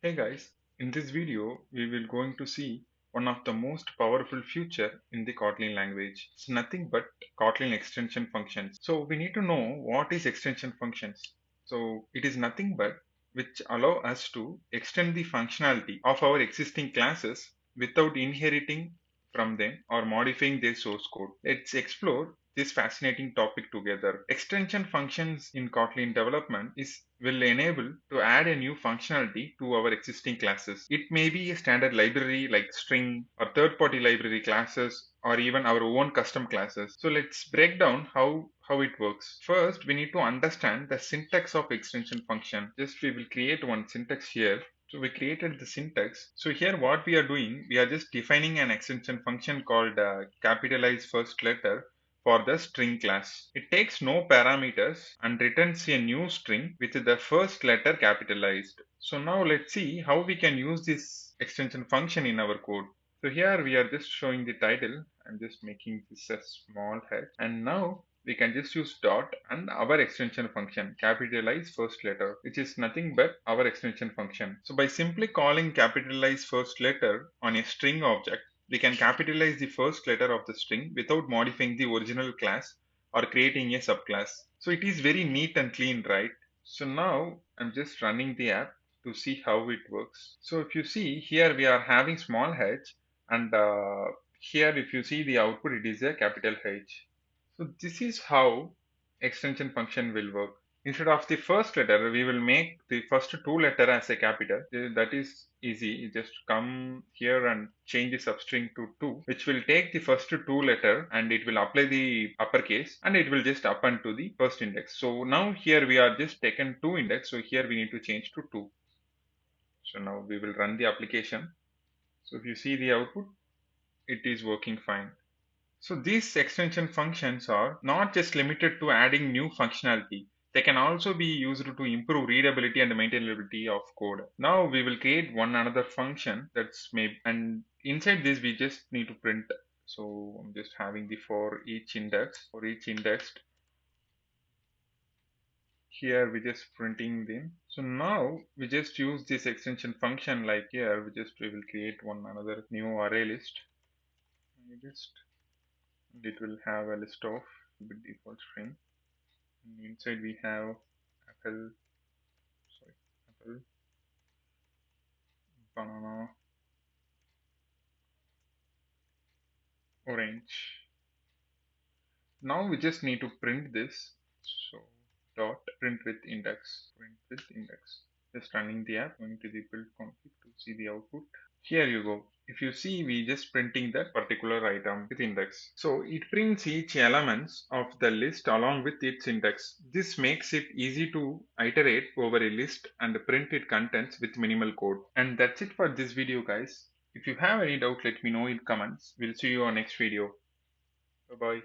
Hey guys, in this video we will going to see one of the most powerful feature in the Kotlin language. It's nothing but Kotlin extension functions. So we need to know what is extension functions. So it is nothing but which allow us to extend the functionality of our existing classes without inheriting from them or modifying their source code. Let's explore this fascinating topic together. Extension functions in Kotlin development is will enable to add a new functionality to our existing classes. It may be a standard library like string or third-party library classes or even our own custom classes. So let's break down how it works. First, we need to understand the syntax of extension function. Just we will create one syntax here. So we created the syntax. So here what we are doing, we are just defining an extension function called capitalize first letter for the string class. It takes no parameters and returns a new string with the first letter capitalized. So now let's see how we can use this extension function in our code. So here we are just showing the title. I'm just making this a small head, and now we can just use dot and our extension function capitalize first letter, which is nothing but our extension function. So by simply calling capitalize first letter on a string object, we can capitalize the first letter of the string without modifying the original class or creating a subclass. So it is very neat and clean, right? So now I'm just running the app to see how it works. So if you see here, we are having small h, and here if you see the output, it is a capital H. So this is how extension function will work. Instead of the first letter, we will make the first two letter as a capital. That is easy. You just come here and change the substring to 2, which will take the first two letter and it will apply the uppercase and it will just append to the first index. So now here we are just taken 2 index. So here we need to change to 2. So now we will run the application. So if you see the output, it is working fine. So these extension functions are not just limited to adding new functionality. They can also be used to improve readability and maintainability of code. Now we will create one another function that's maybe, and inside this we just need to print. So I'm just having the for each index. For each index, here we just printing them. So now we just use this extension function like here. We will create one another new array list. List. It will have a list of the default string. And inside we have apple, apple, banana, orange. Now we just need to print this. So dot print with index, print with index. Just running the app, going to the build config to see the output. Here you go. If you see, we just printing that particular item with index. So it prints each elements of the list along with its index. This makes it easy to iterate over a list and print its contents with minimal code. And that's it for this video, guys. If you have any doubt, let me know in comments. We'll see you on next video. Bye bye.